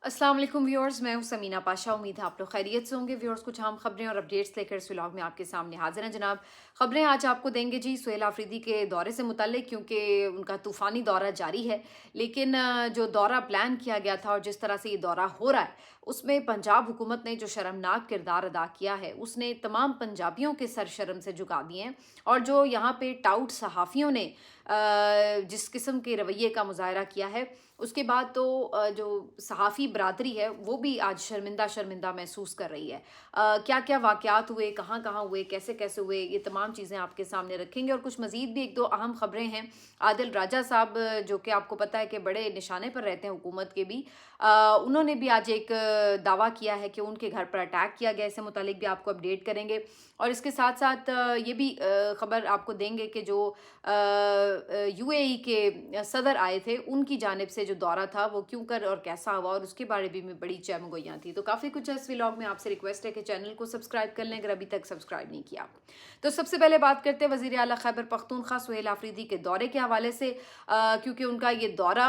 अस्सलाम वालेकुम व्यूअर्स, मैं हूं समीना पाशा। उम्मीद है आप लोग खैरियत से होंगे। व्यूअर्स, कुछ अहम खबरें और अपडेट्स लेकर इस व्लॉग में आपके सामने हाजिर हैं जनाब। खबरें आज आपको देंगे जी सुहेल आफरीदी के दौरे से मुतल्लिक, क्योंकि उनका तूफ़ानी दौरा जारी है। लेकिन जो दौरा प्लान किया गया था और जिस तरह से ये दौरा हो रहा है, उसमें पंजाब हुकूमत ने जो शर्मनाक किरदार अदा किया है, उसने तमाम पंजाबियों के सर शर्म से झुका दिए हैं। और जो यहाँ पे टाउट सहाफ़ियों ने जिस किस्म के रवैये का मुजाहरा किया है, उसके बाद तो जो सहाफ़ी बरादरी है वो भी आज शर्मिंदा शर्मिंदा महसूस कर रही है। क्या क्या वाक़यात हुए, कहाँ कहाँ हुए, कैसे कैसे हुए, ये तमाम चीज़ें आपके सामने रखेंगे। और कुछ मज़ीद भी एक दो अहम ख़बरें हैं। आदिल राजा साहब, जो कि आपको पता है कि बड़े निशाने पर रहते हैं हुकूमत के भी, उन्होंने भी आज एक दावा किया है कि उनके घर पर अटैक किया गया। इससे मुतालिक भी आपको अपडेट करेंगे। और इसके साथ साथ ये भी ख़बर आपको देंगे कि जो यूएई के सदर आए थे, उनकी जानिब से जो दौरा था वो क्यों कर और कैसा हुआ, और उसके बारे में बड़ी चहमगोइयाँ थी। तो काफ़ी कुछ है इस व्लॉग में। आपसे रिक्वेस्ट है कि चैनल को सब्सक्राइब कर लें अगर अभी तक सब्सक्राइब नहीं किया। तो सबसे पहले बात करते हैं वज़ीर आला खैबर पख्तूनख्वा सुहेल आफरीदी के दौरे के हवाले से, क्योंकि उनका ये दौरा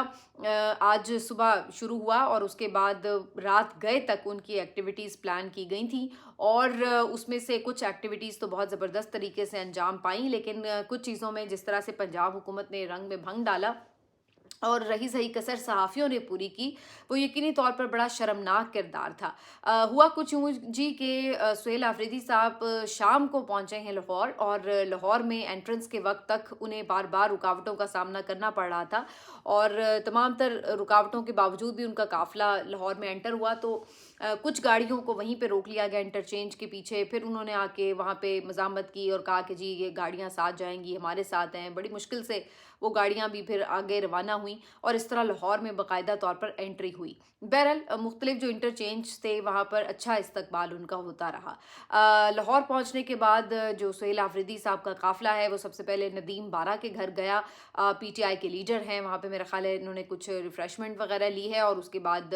आज सुबह शुरू हुआ और उसके बाद रात गए तक उनकी एक्टिविटीज़ प्लान की गई थी। और उसमें से कुछ एक्टिविटीज़ तो बहुत ज़बरदस्त तरीके से अंजाम पाई, लेकिन कुछ चीज़ों में जिस तरह से पंजाब हुकूमत ने रंग में भंग डाला और रही सही कसर सहाफ़ियों ने पूरी की, वो यकीनी तौर पर बड़ा शर्मनाक किरदार था। हुआ कुछ यूँ जी कि सुहेल आफरीदी साहब शाम को पहुँचे हैं लाहौर, और लाहौर में एंट्रेंस के वक्त तक उन्हें बार बार रुकावटों का सामना करना पड़ रहा था। और तमाम तर रुकावटों के बावजूद भी उनका काफ़िला लाहौर में एंटर हुआ। तो कुछ गाड़ियों को वहीं पे रोक लिया गया इंटरचेंज के पीछे। फिर उन्होंने आके वहाँ पे मज़ामत की और कहा कि जी ये गाड़ियाँ साथ जाएंगी, हमारे साथ हैं। बड़ी मुश्किल से वो गाड़ियाँ भी फिर आगे रवाना हुई और इस तरह लाहौर में बाकायदा तौर पर एंट्री हुई। बहरहाल मुख्तलिफ जो इंटरचेंज थे वहाँ पर अच्छा इस्तकबाल उनका होता रहा। लाहौर पहुँचने के बाद जो सुहेल आफरीदी साहब का काफ़िला है वो सबसे पहले नदीम बारा के घर गया। पीटीआई के लीडर हैं वहाँ पे, मेरा ख्याल है इन्होंने कुछ रिफ़्रेशमेंट वगैरह ली है, और उसके बाद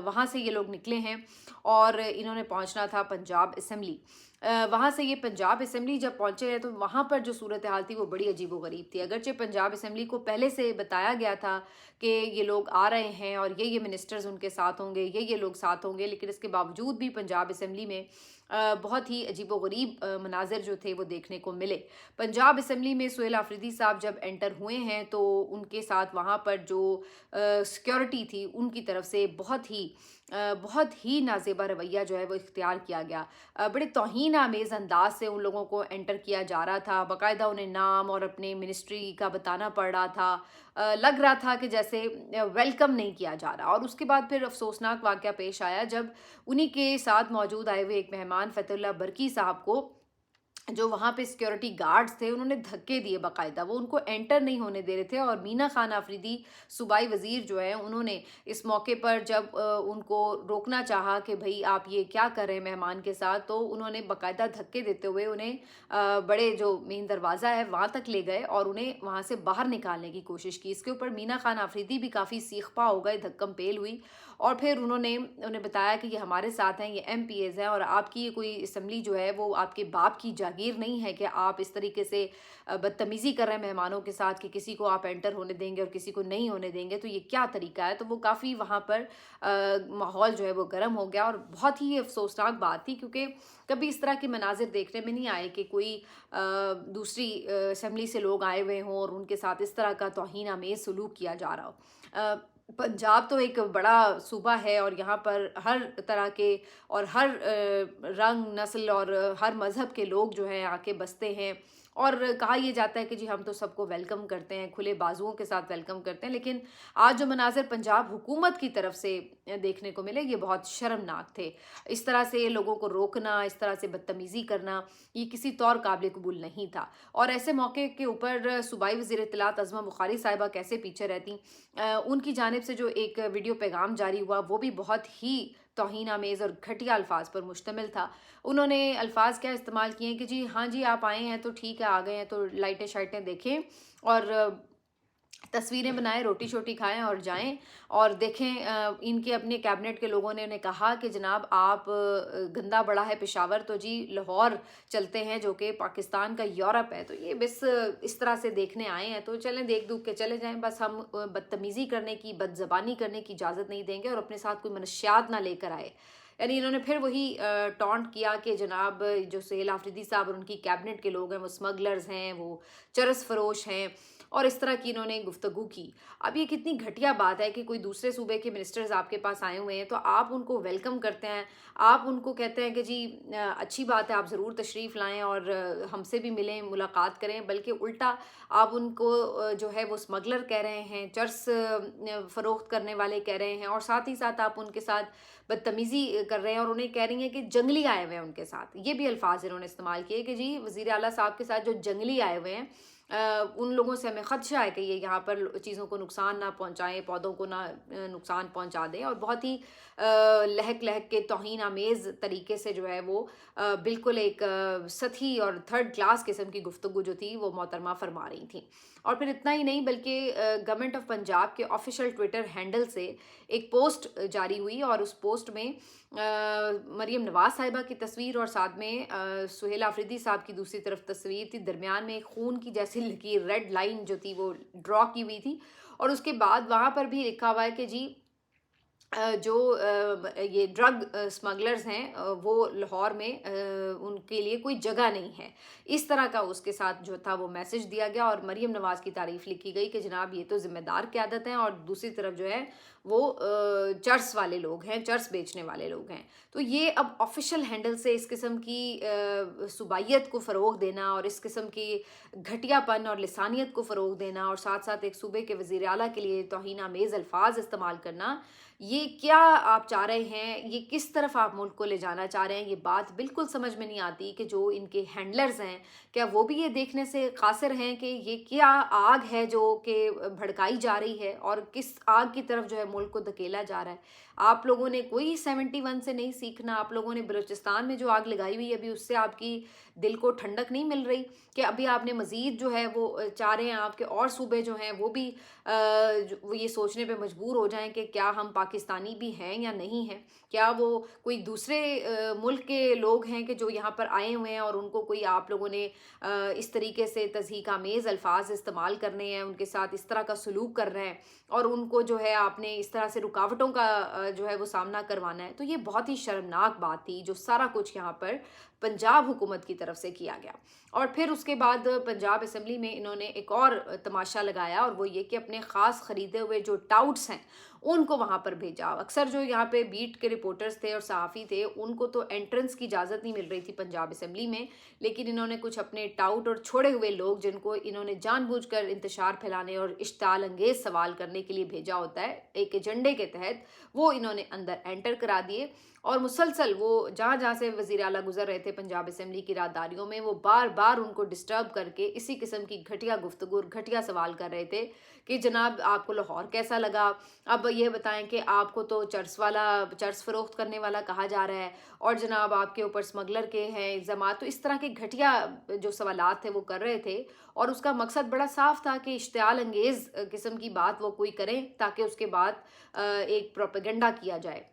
वहाँ से ये लोग निकले हैं और इन्होंने पहुँचना था पंजाब असम्बली। वहाँ से ये पंजाब असम्बली जब पहुँचे हैं तो वहाँ पर जो सूरत हाल थी वो बड़ी अजीबो-गरीब थी। अगरचे पंजाब असम्बली को पहले से बताया गया था कि ये लोग आ रहे हैं और ये मिनिस्टर्स उनके साथ होंगे, ये लोग साथ होंगे, लेकिन इसके बावजूद भी पंजाब असम्बली में बहुत ही अजीबो-गरीब मनाज़िर जो थे वो देखने को मिले। पंजाब असम्बली में सुहेल आफरीदी साहब जब एंटर हुए हैं तो उनके साथ वहाँ पर जो सिक्योरिटी थी उनकी तरफ से बहुत ही नाज़ेबा रवैया जो है वो इख्तियार किया गया। बड़े तौहीन आमेज़ अंदाज से उन लोगों को एंटर किया जा रहा था। बाकायदा उन्हें नाम और अपने मिनिस्ट्री का बताना पड़ रहा था। लग रहा था कि जैसे वेलकम नहीं किया जा रहा। और उसके बाद फिर अफसोसनाक वाक़या पेश आया जब उन्हीं के साथ मौजूद आए हुए एक मेहमान फ़तहुल्लाह बरकी साहब को, जो वहाँ पे सिक्योरिटी गार्ड्स थे, उन्होंने धक्के दिए बाकायदा, वो उनको एंटर नहीं होने दे रहे थे। और मीना खान आफरीदी सूबाई वज़ीर जो है, उन्होंने इस मौके पर जब उनको रोकना चाहा कि भई आप ये क्या कर रहे हैं मेहमान के साथ, तो उन्होंने बाकायदा धक्के देते हुए उन्हें बड़े जो मेन दरवाज़ा है वहाँ तक ले गए और उन्हें वहाँ से बाहर निकालने की कोशिश की। इसके ऊपर मीना खान आफरीदी भी काफ़ी सीख-पा हो गए, धक्कम-पेल हुई। और फिर उन्होंने उन्हें बताया कि ये हमारे साथ हैं, ये एमपीएज़ हैं, और आपकी ये कोई असेंबली जो है वो आपके बाप की जागीर नहीं है कि आप इस तरीके से बदतमीज़ी कर रहे हैं मेहमानों के साथ कि किसी को आप एंटर होने देंगे और किसी को नहीं होने देंगे, तो ये क्या तरीका है। तो वो काफ़ी वहाँ पर माहौल जो है वो गर्म हो गया। और बहुत ही अफसोसनाक बात थी, क्योंकि कभी इस तरह के मनाजिर देखने में नहीं आए कि कोई दूसरी असेंबली से लोग आए हुए हों और उनके साथ इस तरह का तौहीन आमेज़ सलूक किया जा रहा हो। पंजाब तो एक बड़ा सूबा है और यहाँ पर हर तरह के और हर रंग, नस्ल और हर मज़हब के लोग जो हैं आके बसते हैं। और कहा यह जाता है कि जी हम तो सबको वेलकम करते हैं, खुले बाजुओं के साथ वेलकम करते हैं। लेकिन आज जो मनाज़िर पंजाब हुकूमत की तरफ से देखने को मिले, ये बहुत शर्मनाक थे। इस तरह से लोगों को रोकना, इस तरह से बदतमीज़ी करना, ये किसी तौर काबिल कबूल नहीं था। और ऐसे मौके के ऊपर सूबाई वज़ीर इत्तलात अज़मा बुखारी साहिबा कैसे पीछे रहती। उनकी जानिब से जो एक वीडियो पैगाम जारी हुआ वो भी बहुत ही तौहीन आमेज़ और घटिया अल्फाज पर मुश्तमिल था। उन्होंने अल्फाज क्या इस्तेमाल किए कि जी हाँ जी, आप आए हैं तो ठीक है, आ गए हैं तो लाइटें शाइटें देखें और तस्वीरें बनाएँ, रोटी-शोटी खाएँ और जाएँ और देखें इनके अपने कैबिनेट के लोगों ने उन्हें कहा कि जनाब आप गंदा बड़ा है पेशावर तो जी लाहौर चलते हैं जो कि पाकिस्तान का यूरोप है। तो ये बस इस तरह से देखने आए हैं तो चलें देख-दूख के चले जाएँ बस हम बदतमीज़ी करने की, बदज़बानी करने की इजाज़त नहीं देंगे और अपने साथ कोई मनशियात ना लेकर आए। यानी इन्होंने फिर वही टॉन्ट किया कि जनाब जो सुहेल आफरीदी साहब और उनकी कैबिनेट के लोग हैं वो स्मगलर्स हैं, वो चरस फरोश हैं और इस तरह की इन्होंने गुफ्तगू की। अब ये कितनी घटिया बात है कि कोई दूसरे सूबे के मिनिस्टर्स आपके पास आए हुए हैं तो आप उनको वेलकम करते हैं, आप उनको कहते हैं कि जी अच्छी बात है आप ज़रूर तशरीफ़ लाएँ और हमसे भी मिलें, मुलाकात करें, बल्कि उल्टा आप उनको जो है वो स्मगलर कह रहे हैं, चर्स फ़रोख्त करने वाले कह रहे हैं और साथ ही साथ आप उनके साथ बदतमीज़ी कर रहे हैं और उन्हें कह रही हैं कि जंगली आए हुए हैं उनके साथ। ये भी अल्फ़ाज़ इन्होंने इस्तेमाल किए कि जी वज़ीर आला साहब के साथ जो जंगली आए हुए हैं उन लोगों से हमें ख़दशा है कि ये यहाँ पर चीज़ों को नुकसान ना पहुँचाएँ, पौधों को ना नुकसान पहुँचा दें और बहुत ही लहक-लहक के तौहीन आमेज़ तरीके से जो है वो बिल्कुल एक सतही और थर्ड क्लास किस्म की गुफ्तगू जो थी वो मोहतरमा फरमा रही थीं। और फिर इतना ही नहीं बल्कि गवर्नमेंट ऑफ पंजाब के ऑफ़िशियल ट्विटर हैंडल से एक पोस्ट जारी हुई और उस पोस्ट में मरियम नवाज़ साहिबा की तस्वीर और साथ में सुहेल आफरीदी साहब की दूसरी तरफ तस्वीर थी। दरमियान में एक खून की जैसी लकीर रेड लाइन जो थी वो ड्रॉ की हुई थी और उसके बाद वहाँ पर भी लिखा हुआ है कि जी जो ये ड्रग स्मगलर्स हैं वो लाहौर में उनके लिए कोई जगह नहीं है। इस तरह का उसके साथ जो था वो मैसेज दिया गया और मरियम नवाज़ की तारीफ़ लिखी गई कि जनाब ये तो ज़िम्मेदार क़यादत हैं और दूसरी तरफ जो है वो चर्स वाले लोग हैं, चर्स बेचने वाले लोग हैं। तो ये अब ऑफ़िशियल हैंडल से इस किस्म की सूबाइयत को फ़रोग़ देना और इस किस्म की घटियापन और लिसानियत को फ़रोग़ देना और साथ-साथ एक सूबे के वज़ीर आला के लिए तौहीन-आमेज़ अल्फ़ाज़ इस्तेमाल करना, ये क्या आप चाह रहे हैं, ये किस तरफ आप मुल्क को ले जाना चाह रहे हैं, ये बात बिल्कुल समझ में नहीं आती कि जो इनके हैंडलर्स हैं, क्या वो भी ये देखने से कासिर हैं कि ये क्या आग है जो कि भड़काई जा रही है और किस आग की तरफ जो है मुल्क को धकेला जा रहा है। आप लोगों ने कोई 71 से नहीं सीखना, आप लोगों ने बलूचिस्तान में जो आग लगाई हुई है अभी उससे आपकी दिल को ठंडक नहीं मिल रही कि अभी आपने मज़ीद जो है वो चाह रहे हैं आपके और सूबे जो हैं वो भी वो ये सोचने पे मजबूर हो जाएं कि क्या हम पाकिस्तानी भी हैं या नहीं हैं, क्या वो कोई दूसरे मुल्क के लोग हैं कि जो यहाँ पर आए हुए हैं और उनको कोई आप लोगों ने इस तरीके से तज़हीक आमेज़ अल्फाज इस्तेमाल करने हैं, उनके साथ इस तरह का सलूक कर रहे हैं और उनको जो है आपने इस तरह से रुकावटों का जो है वो सामना करवाना है। तो ये बहुत ही शर्मनाक बात थी जो सारा कुछ यहाँ पर पंजाब हुकूमत की तरफ से किया गया। और फिर उसके बाद पंजाब असेंबली में इन्होंने एक और तमाशा लगाया और वो ये कि अपने ख़ास ख़रीदे हुए जो टाउट्स हैं उनको वहाँ पर भेजा। अक्सर जो यहाँ पे बीट के रिपोर्टर्स थे और सहाफ़ी थे उनको तो एंट्रेंस की इजाज़त नहीं मिल रही थी पंजाब असेंबली में, लेकिन इन्होंने कुछ अपने टाउट और छोड़े हुए लोग जिनको इन्होंने जानबूझकर इंतशार फैलाने और इश्ताल अंगेज़ सवाल करने के लिए भेजा होता है एक एजेंडे के तहत, वो इन्होंने अंदर एंटर करा दिए और मुसलसल वो जहाँ-जहाँ से वज़ीर आला गुज़र रहे थे पंजाब असेंबली की राहदारियों में, वो बार-बार उनको डिस्टर्ब करके इसी किस्म की घटिया गुफ्तगू और घटिया सवाल कर रहे थे कि जनाब आपको लाहौर कैसा लगा? अब ये बताएँ कि आपको तो चर्स फ़रोख्त करने वाला कहा जा रहा है और जनाब आपके ऊपर स्मगलर के हैं इल्ज़ामात। तो इस तरह के घटिया जो सवालात थे वो कर रहे थे और उसका मकसद बड़ा साफ़ था कि इश्तियाल अंगेज़ किस्म की बात वो कोई करें ताकि उसके बाद एक प्रोपेगेंडा किया जाए।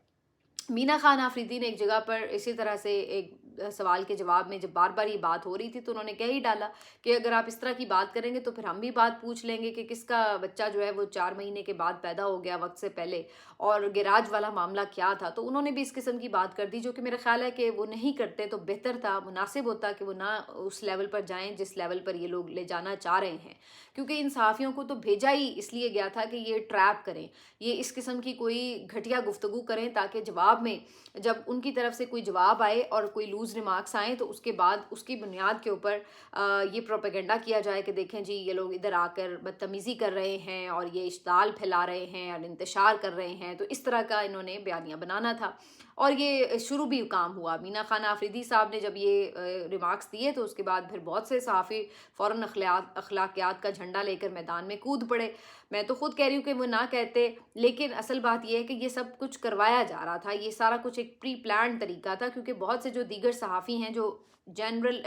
मीना खान आफरीदी ने एक जगह पर इसी तरह से एक सवाल के जवाब में जब बार बार ये बात हो रही थी तो उन्होंने कह ही डाला कि अगर आप इस तरह की बात करेंगे तो फिर हम भी बात पूछ लेंगे कि किसका बच्चा जो है वो 4 महीने के बाद पैदा हो गया वक्त से पहले और गिराज वाला मामला क्या था। तो उन्होंने भी इस किस्म की बात कर दी जो कि मेरा ख्याल है कि वो नहीं करते तो बेहतर था, मुनासिब होता कि वो ना उस लेवल पर जाएं जिस लेवल पर ये लोग ले जाना चाह रहे हैं, क्योंकि इन सहाफ़ियों को तो भेजा ही इसलिए गया था कि ये ट्रैप करें, ये इस किस्म की कोई घटिया गुफ्तगू करें ताकि जवाब में जब उनकी तरफ से कोई जवाब आए और कोई लूज़ रिमार्क्स आएँ तो उसके बाद उसकी बुनियाद के ऊपर ये प्रोपेगेंडा किया जाए कि देखें जी ये लोग इधर आकर बदतमीज़ी कर रहे हैं और ये इश्ताल फैला रहे हैं और इंतशार कर रहे हैं। तो इस तरह का इन्होंने बयानिया बनाना था और ये शुरू भी काम हुआ। मीना खान आफरीदी साहब ने जब ये रिमार्क्स दिए तो उसके बाद फिर बहुत से सहाफ़ी फ़ौरन अखलाकियात का झंडा लेकर मैदान में कूद पड़े। मैं तो खुद कह रही हूँ कि वो ना कहते, लेकिन असल बात ये है कि ये सब कुछ करवाया जा रहा था, ये सारा कुछ एक प्री प्लान तरीका था, क्योंकि बहुत से जो दीगर सहाफ़ी हैं जो जनरल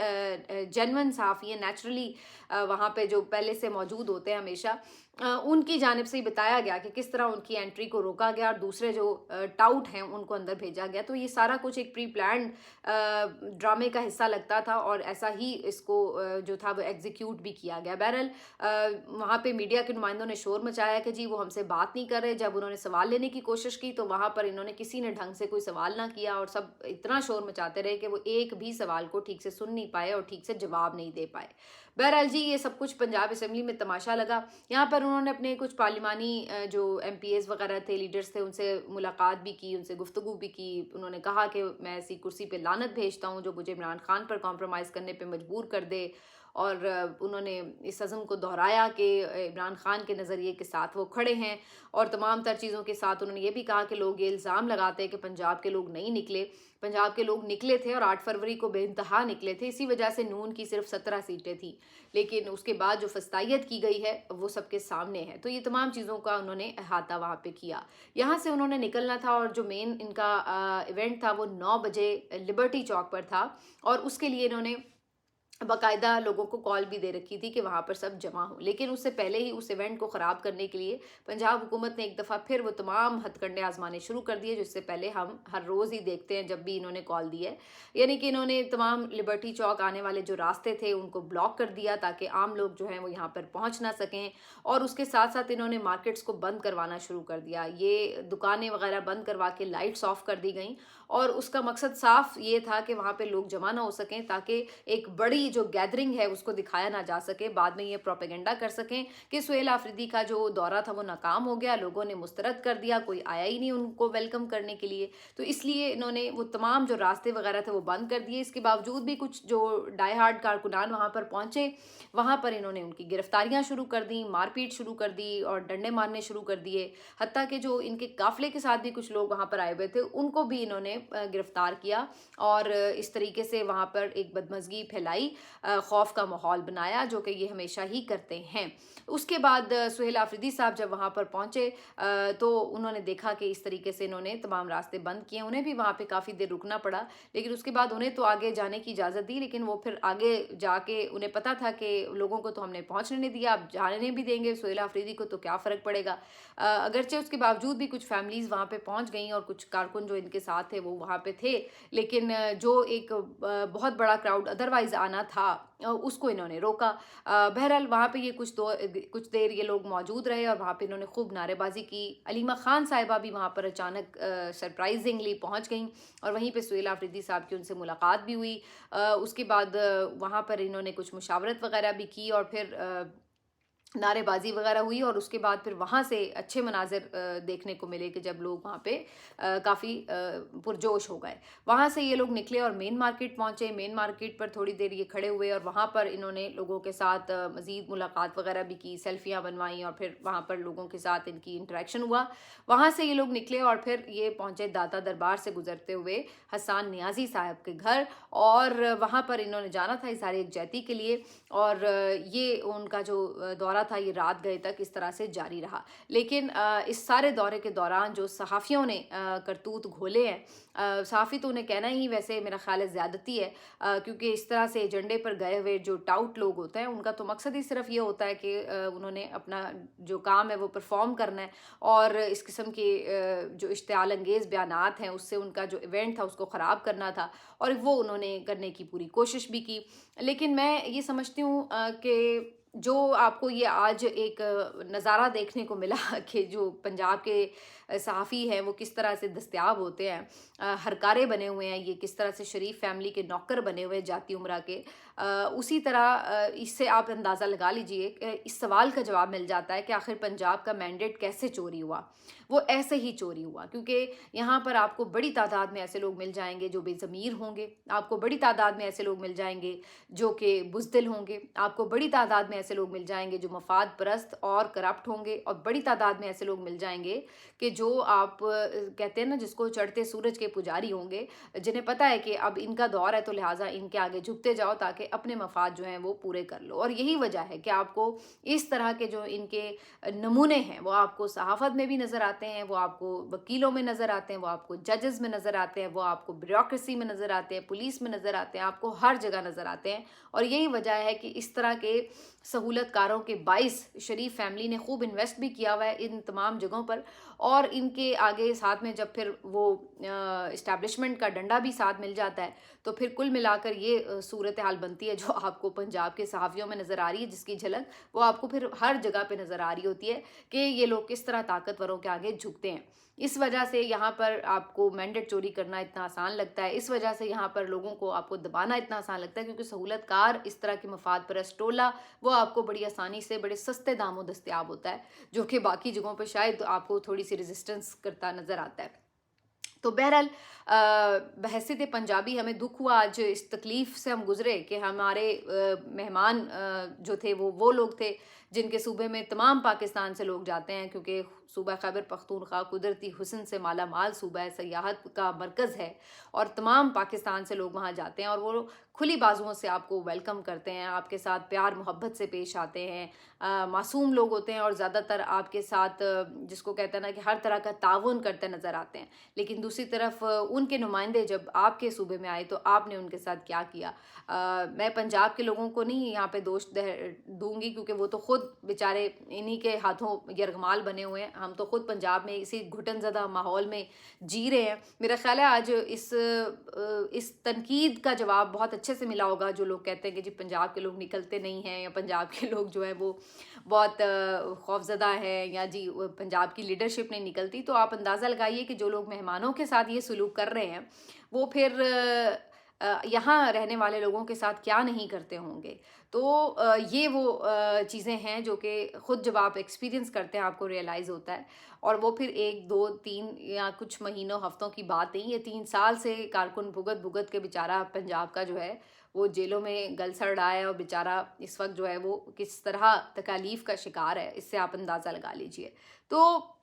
जेन्युइन सहाफ़ी हैं, नेचुरली वहाँ पे जो पहले से मौजूद होते हैं हमेशा, उनकी जानिब से ही बताया गया कि किस तरह उनकी एंट्री को रोका गया और दूसरे जो टाउट हैं उनको अंदर भेजा गया। तो ये सारा कुछ एक प्री प्लान्ड ड्रामे का हिस्सा लगता था और ऐसा ही इसको जो था वो एग्जीक्यूट भी किया गया। बहरहाल वहाँ पे मीडिया के नुमाइंदों ने शोर मचाया कि जी वो हमसे बात नहीं कर रहे। जब उन्होंने सवाल लेने की कोशिश की तो वहाँ पर इन्होंने किसी ने ढंग से कोई सवाल ना किया और सब इतना शोर मचाते रहे कि वो एक भी सवाल को ठीक से सुन नहीं पाए और ठीक से जवाब नहीं दे पाए। बहरहाल जी ये सब कुछ पंजाब असम्बली में तमाशा लगा। यहाँ पर उन्होंने अपने कुछ पार्लिमानी जो एमपीएस वगैरह थे, लीडर्स थे, उनसे मुलाकात भी की, उनसे गुफ्तगू भी की। उन्होंने कहा कि मैं ऐसी कुर्सी पे लानत भेजता हूँ जो मुझे इमरान खान पर कॉम्प्रोमाइज़ करने पे मजबूर कर दे। और उन्होंने इस अज़्म को दोहराया कि इमरान खान के नज़रिए के साथ वो खड़े हैं और तमाम तर चीज़ों के साथ उन्होंने ये भी कहा कि लोग ये इल्ज़ाम लगाते हैं कि पंजाब के लोग नहीं निकले। पंजाब के लोग निकले थे और 8 फरवरी को बेइंतहा निकले थे। इसी वजह से नून की सिर्फ 17 सीटें थी, लेकिन उसके बाद जो फस्तायत की गई है वो सबके सामने है। तो ये तमाम चीज़ों का उन्होंने अहाता वहाँ पे किया। यहाँ से उन्होंने निकलना था और जो मेन इनका इवेंट था वो 9 बजे लिबर्टी चौक पर था और उसके लिए इन्होंने बाकायदा लोगों को कॉल भी दे रखी थी कि वहाँ पर सब जमा हो। लेकिन उससे पहले ही उस इवेंट को ख़राब करने के लिए पंजाब हुकूमत ने एक दफ़ा फिर वो तमाम हथकंडे आजमाने शुरू कर दिए, जिससे पहले हम हर रोज़ ही देखते हैं जब भी इन्होंने कॉल दी है। यानी कि इन्होंने तमाम लिबर्टी चौक आने वाले जो रास्ते थे उनको ब्लॉक कर दिया ताकि आम लोग जो हैं वो यहाँ पर पहुँच ना सकें, और उसके साथ साथ इन्होंने मार्केट्स को बंद करवाना शुरू कर दिया। ये दुकानें वगैरह बंद करवा के लाइट्स ऑफ कर दी गई और उसका मकसद साफ ये था कि वहाँ पे लोग जमा ना हो सकें ताकि एक बड़ी जो गैदरिंग है उसको दिखाया ना जा सके। बाद में ये प्रोपेगेंडा कर सकें कि सुहेल आफरीदी का जो दौरा था वो नाकाम हो गया, लोगों ने मुस्तरद कर दिया, कोई आया ही नहीं उनको वेलकम करने के लिए। तो इसलिए इन्होंने वो तमाम जो रास्ते वगैरह थे वो बंद कर दिए। इसके बावजूद भी कुछ जो डाई हार्ड कारकुनान वहाँ पर पहुँचे, वहाँ पर इन्होंने उनकी गिरफ्तारियाँ शुरू कर दी, मारपीट शुरू कर दी और डंडे मारने शुरू कर दिए। हत्ता कि जो इनके काफिले के साथ भी कुछ लोग वहाँ पर आए हुए थे उनको भी इन्होंने गिरफ्तार किया और इस तरीके से वहाँ पर एक बदमज़गी फैलाई, खौफ का माहौल बनाया, जो कि ये हमेशा ही करते हैं। उसके बाद सुहेल आफरीदी साहब जब वहाँ पर पहुँचे तो उन्होंने देखा कि इस तरीके से इन्होंने तमाम रास्ते बंद किए। उन्हें भी वहाँ पे काफ़ी देर रुकना पड़ा, लेकिन उसके बाद उन्हें तो आगे जाने की इजाज़त दी, लेकिन वो फिर आगे जाके उन्हें पता था कि लोगों को तो हमने पहुँचने नहीं दिया, अब जाने भी देंगे सुहेल आफरीदी को तो क्या फ़र्क पड़ेगा। अगरचे उसके बावजूद भी कुछ फैमिलीज़ वहाँ पे पहुँच गईं और कुछ कारकुन जो इनके साथ थे वो वहाँ पे थे, लेकिन जो एक बहुत बड़ा क्राउड अदरवाइज़ आना था उसको इन्होंने रोका। बहरहाल वहाँ पे ये कुछ देर ये लोग मौजूद रहे और वहाँ पे इन्होंने खूब नारेबाजी की। अलीमा खान साहिबा भी वहाँ पर अचानक सरप्राइजिंगली पहुँच गईं और वहीं पे सुहेल आफरीदी साहब की उनसे मुलाकात भी हुई। उसके बाद वहाँ पर इन्होंने कुछ मुशावरत वगैरह भी की और फिर नारेबाजी वगैरह हुई और उसके बाद फिर वहाँ से अच्छे मनाज़िर देखने को मिले कि जब लोग वहाँ पे काफ़ी पुरजोश हो गए। वहाँ से ये लोग निकले और मेन मार्केट पहुँचे। मेन मार्केट पर थोड़ी देर ये खड़े हुए और वहाँ पर इन्होंने लोगों के साथ मज़ीद मुलाकात वगैरह भी की, सेल्फियाँ बनवाई और फिर वहाँ पर लोगों के साथ इनकी इंटरेक्शन हुआ। वहाँ से ये लोग निकले और फिर ये पहुँचे दाता दरबार से गुजरते हुए हसन नियाज़ी साहब के घर, और वहाँ पर इन्होंने जाना था इज़हार यकजहती के लिए, और ये उनका जो दौरा था ये रात गए तक इस तरह से जारी रहा। लेकिन इस सारे दौरे के दौरान जो सहाफ़ियों ने करतूत घोले हैं, सहाफ़ी तो उन्हें कहना ही वैसे मेरा ख़्याल है ज़्यादती है, क्योंकि इस तरह से एजेंडे पर गए हुए जो टाउट लोग होते हैं उनका तो मकसद ही सिर्फ ये होता है कि उन्होंने अपना जो काम है वो परफॉर्म करना है और इस किस्म के जो इश्तियाल अंगेज़ बयानात हैं उससे उनका जो इवेंट था उसको ख़राब करना था, और वो उन्होंने करने की पूरी कोशिश भी की। लेकिन मैं ये समझती हूँ कि जो आपको ये आज एक नज़ारा देखने को मिला कि जो पंजाब के सहाफ़ी हैं वो किस तरह से दस्तयाब होते हैं, हरकारे बने हुए हैं, ये किस तरह से शरीफ फैमिली के नौकर बने हुए जाती उम्रा के, उसी तरह इससे आप अंदाज़ा लगा लीजिए कि इस सवाल का जवाब मिल जाता है कि आखिर पंजाब का मैंडेट कैसे चोरी हुआ। वो ऐसे ही चोरी हुआ क्योंकि यहाँ पर आपको बड़ी तादाद में ऐसे लोग मिल जाएंगे जो बेज़मीर होंगे, आपको बड़ी तादाद में ऐसे लोग मिल जाएंगे जो कि बुज़दिल होंगे, आपको बड़ी तादाद में ऐसे लोग मिल जाएंगे जो मफाद परस्त और करप्ट होंगे, और बड़ी तादाद में ऐसे लोग मिल जाएंगे कि जो आप कहते हैं ना, जिसको चढ़ते सूरज के पुजारी होंगे, जिन्हें पता है कि अब इनका दौर है तो लिहाजा इनके आगे झुकते जाओ ताकि अपने मफाद जो हैं वो पूरे कर लो। और यही वजह है कि आपको इस तरह के जो इनके नमूने हैं वो आपको सहाफ़त में भी नज़र आते हैं, वो आपको वकीलों में नज़र आते हैं, वो आपको जजेस में नज़र आते हैं, वो आपको ब्यूरोक्रेसी में नज़र आते हैं, पुलिस में नज़र आते हैं, आपको हर जगह नज़र आते हैं। और यही वजह है कि इस तरह के सहूलतकारों के बाइस शरीफ फैमिली ने खूब इन्वेस्ट भी किया हुआ है इन तमाम जगहों पर। और इनके आगे साथ में जब फिर वो इस्टेब्लिशमेंट का डंडा भी साथ मिल जाता है तो फिर कुल मिलाकर ये सूरत हाल बनती है जो आपको पंजाब के सहाफ़ियों में नज़र आ रही है, जिसकी झलक वो आपको फिर हर जगह पे नज़र आ रही होती है कि ये लोग किस तरह ताकतवरों के आगे झुकते हैं। इस वजह से यहाँ पर आपको मैंडेट चोरी करना इतना आसान लगता है, इस वजह से यहाँ पर लोगों को आपको दबाना इतना आसान लगता है, क्योंकि सहूलतकार इस तरह के मफाद परस्त टोला वो आपको बड़ी आसानी से बड़े सस्ते दामों दस्तयाब होता है, जो कि बाकी जगहों पर शायद आपको थोड़ी सी रेजिस्टेंस करता नज़र आता है। तो बहरहाल बहसीत पंजाबी हमें दुख हुआ आज इस तकलीफ़ से हम गुज़रे कि हमारे मेहमान जो थे वो लोग थे जिनके सूबे में तमाम पाकिस्तान से लोग जाते हैं, क्योंकि सूबा खैबर पख्तूनख्वा कुदरती हुस्न से माला माल सूबा है, सयाहत का मरकज़ है और तमाम पाकिस्तान से लोग वहाँ जाते हैं और वो खुली बाजुओं से आपको वेलकम करते हैं, आपके साथ प्यार मोहब्बत से पेश आते हैं। मासूम लोग होते हैं और ज़्यादातर आपके साथ जिसको कहते हैं ना कि हर तरह का ताउन करते नज़र आते हैं। लेकिन दूसरी तरफ उनके नुमाइंदे जब आपके सूबे में आए तो आपने उनके साथ क्या किया? मैं पंजाब के लोगों को नहीं यहाँ पे दोष दूंगी, क्योंकि वो तो खुद बेचारे इन्हीं के हाथों यरगमाल बने हुए हैं। हम तो खुद पंजाब में इसी घुटन ज़दा माहौल में जी रहे हैं। मेरा ख्याल है आज इस तनकीद का जवाब बहुत अच्छे से मिला होगा जो लोग कहते हैं कि जी पंजाब के लोग निकलते नहीं हैं या पंजाब के लोग जो है वो बहुत खौफज़दा है या जी पंजाब की लीडरशिप नहीं निकलती। तो आप अंदाज़ा लगाइए कि जो लोग मेहमानों के साथ ये सलूक कर रहे हैं वो फिर यहाँ रहने वाले लोगों के साथ क्या नहीं करते होंगे। तो ये वो चीज़ें हैं जो कि ख़ुद जब आप एक्सपीरियंस करते हैं आपको रियलाइज़ होता है। और वो फिर 1, 2, 3 या कुछ महीनों हफ्तों की बात नहीं, ये 3 साल से कारकुन भुगत भुगत के बेचारा पंजाब का जो है वो जेलों में गल सड़ रहा है और बेचारा इस वक्त जो है वो किस तरह तकालीफ का शिकार है, इससे आप अंदाज़ा लगा लीजिए। तो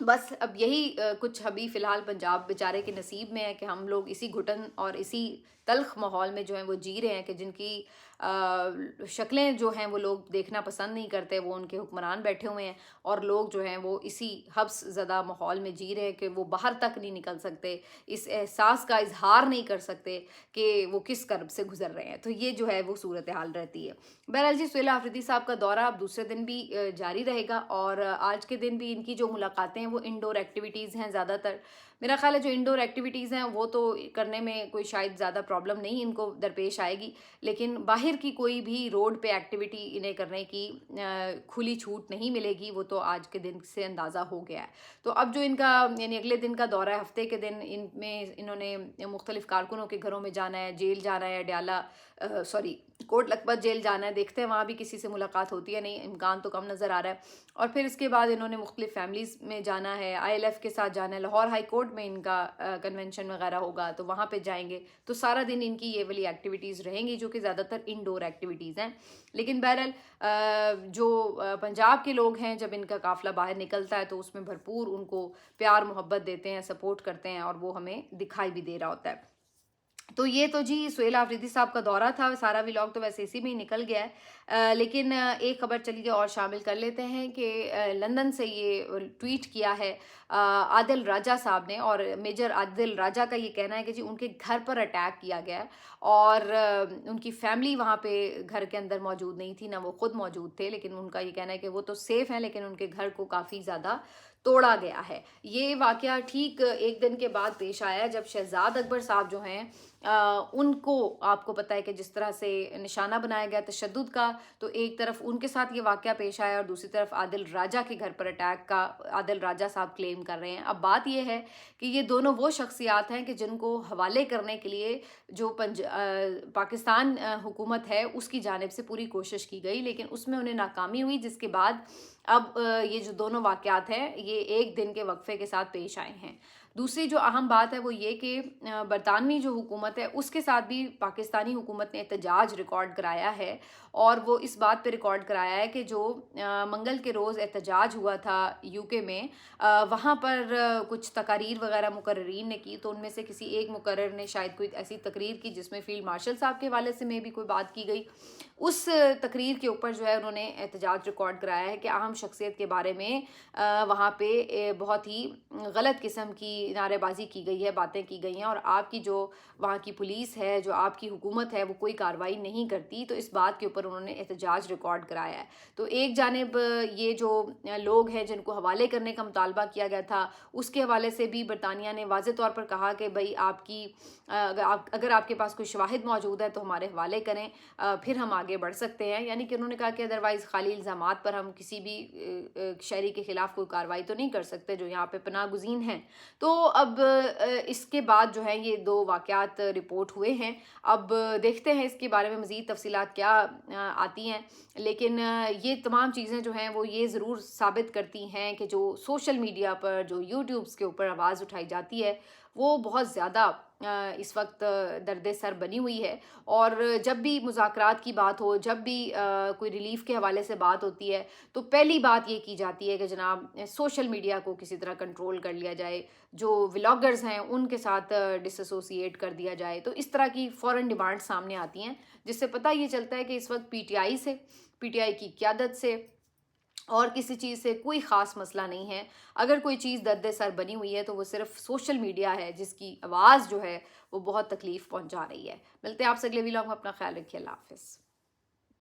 बस अब यही कुछ अभी फ़िलहाल पंजाब बेचारे के नसीब में है कि हम लोग इसी घुटन और इसी तल्ख़ माहौल में जो है वो जी रहे हैं कि जिनकी शक्लें जो हैं वो लोग देखना पसंद नहीं करते, वो उनके हुक्मरान बैठे हुए हैं और लोग जो हैं वो इसी हब्स ज़दा माहौल में जी रहे हैं कि वो बाहर तक नहीं निकल सकते, इस एहसास का इजहार नहीं कर सकते कि वो किस कर्ब से गुजर रहे हैं। तो ये जो है वो सूरत हाल रहती है। बहरहाल जी, सुहेल आफरीदी साहब का दौरा अब दूसरे दिन भी जारी रहेगा और आज के दिन भी इनकी जो मुलाकातें हैं वो इंडोर एक्टिविटीज़ हैं ज़्यादातर। मेरा ख्याल है जो इंडोर एक्टिविटीज़ हैं वो तो करने में कोई शायद ज़्यादा प्रॉब्लम नहीं इनको दरपेश आएगी, लेकिन बाहर की कोई भी रोड पे एक्टिविटी इन्हें करने की खुली छूट नहीं मिलेगी, वो तो आज के दिन से अंदाज़ा हो गया है। तो अब जो इनका यानी अगले दिन का दौरा है, हफ्ते के दिन इनमें इन्होंने मुख्तलिफ़ कारकुनों के घरों में जाना है, जेल जाना है, अडयाला कोट लखपत जेल जाना है, देखते हैं वहाँ भी किसी से मुलाकात होती है नहीं, इम्कान तो कम नज़र आ रहा है। और फिर इसके बाद इन्होंने मुख्तलिफ़ फैमिलीज़ में जाना है, ILF के साथ जाना है, लाहौर हाई कोर्ट में इनका कन्वेंशन वगैरह होगा तो वहाँ पे जाएंगे। तो सारा दिन इनकी ये वाली एक्टिविटीज़ रहेंगी जो कि ज़्यादातर इंडोर एक्टिविटीज़ हैं। लेकिन बहरहाल जो पंजाब के लोग हैं जब इनका काफ़िला बाहर निकलता है तो उसमें भरपूर उनको प्यार मोहब्बत देते हैं, सपोर्ट करते हैं और वो हमें दिखाई भी दे रहा होता है। तो ये तो जी सुहेल आफरीदी साहब का दौरा था, सारा व्लॉग तो वैसे इसी में ही निकल गया है। लेकिन एक खबर चलिए और शामिल कर लेते हैं कि लंदन से ये ट्वीट किया है आदिल राजा साहब ने, और मेजर आदिल राजा का ये कहना है कि जी उनके घर पर अटैक किया गया है और उनकी फैमिली वहाँ पे घर के अंदर मौजूद नहीं थी, ना वो खुद मौजूद थे, लेकिन उनका ये कहना है कि वो तो सेफ़ हैं लेकिन उनके घर को काफ़ी ज़्यादा तोड़ा गया है। ये वाक़या ठीक एक दिन के बाद पेश आया जब शहजाद अकबर साहब जो हैं उनको आपको पता है कि जिस तरह से निशाना बनाया गया तशद्दुद का, तो एक तरफ उनके साथ ये वाक़या पेश आया और दूसरी तरफ आदिल राजा के घर पर अटैक का आदिल राजा साहब क्लेम कर रहे हैं। अब बात ये है कि ये दोनों वो शख्सियात हैं कि जिनको हवाले करने के लिए जो पाकिस्तान हुकूमत है उसकी जानिब से पूरी कोशिश की गई, लेकिन उसमें उन्हें नाकामी हुई, जिसके बाद अब ये जो दोनों वाक़यात हैं ये एक दिन के वक्फे के साथ पेश आए हैं। दूसरी जो अहम बात है वो ये कि बरतानवी जो हुकूमत है उसके साथ भी पाकिस्तानी हुकूमत ने एहतजाज रिकॉर्ड कराया है, और वो इस बात पे रिकॉर्ड कराया है कि जो मंगल के रोज़ एहतजाज हुआ था यूके में, वहाँ पर कुछ तकारीर वगैरह मुकर्रीन ने की, तो उनमें से किसी एक मुकर्रर ने शायद कोई ऐसी तकरीर की जिसमें फील्ड मार्शल साहब के हवाले से में भी कोई बात की गई। उस तकरीर के ऊपर जो है उन्होंने एहतजाज रिकॉर्ड कराया है कि अहम शख्सियत के बारे में वहाँ पे बहुत ही गलत किस्म की नारेबाजी की गई है, बातें की गई हैं, और आपकी जो वहाँ की पुलिस है, जो आपकी हुकूमत है, वो कोई कार्रवाई नहीं करती। तो इस बात के ऊपर उन्होंने एहतजाज रिकॉर्ड कराया है। तो एक जानिब ये जो लोग हैं जिनको हवाले करने का मुतालबा किया गया था, उसके हवाले से भी बरतानिया ने वाज़े तौर पर कहा कि भाई आपकी अगर आपके पास कोई शवाहिद मौजूद है तो हमारे हवाले करें, फिर हम आगे बढ़ सकते हैं। यानी कि उन्होंने कहा कि अदरवाइज़ खाली इल्ज़ामात पर हम किसी भी शहरी के ख़िलाफ़ कोई कार्रवाई तो नहीं कर सकते जो यहाँ पे पनाह गुज़ीन हैं। तो अब इसके बाद जो है ये 2 वाक़यात रिपोर्ट हुए हैं। अब देखते हैं इसके बारे में मज़ीद तफ़सीलात क्या आती हैं। लेकिन ये तमाम चीज़ें जो हैं वो ये ज़रूर साबित करती हैं कि जो सोशल मीडिया पर, जो यूट्यूब्स के ऊपर आवाज़ उठाई जाती है, वो बहुत ज़्यादा इस वक्त दर्द सर बनी हुई है। और जब भी मुज़ाकरात की बात हो, जब भी कोई रिलीफ़ के हवाले से बात होती है, तो पहली बात ये की जाती है कि जनाब सोशल मीडिया को किसी तरह कंट्रोल कर लिया जाए, जो व्लॉगर्स हैं उनके साथ डिसएसोसिएट कर दिया जाए। तो इस तरह की फ़ौरन डिमांड सामने आती हैं, जिससे पता ये चलता है कि इस वक्त पीटीआई की क़यादत से और किसी चीज़ से कोई ख़ास मसला नहीं है। अगर कोई चीज़ दर्द सर बनी हुई है तो वो सिर्फ़ सोशल मीडिया है, जिसकी आवाज़ जो है वो बहुत तकलीफ़ पहुंचा रही है। मिलते हैं आपसे अगले वीडियो में। अपना ख्याल रखिए। अल्लाह हाफ़िज़।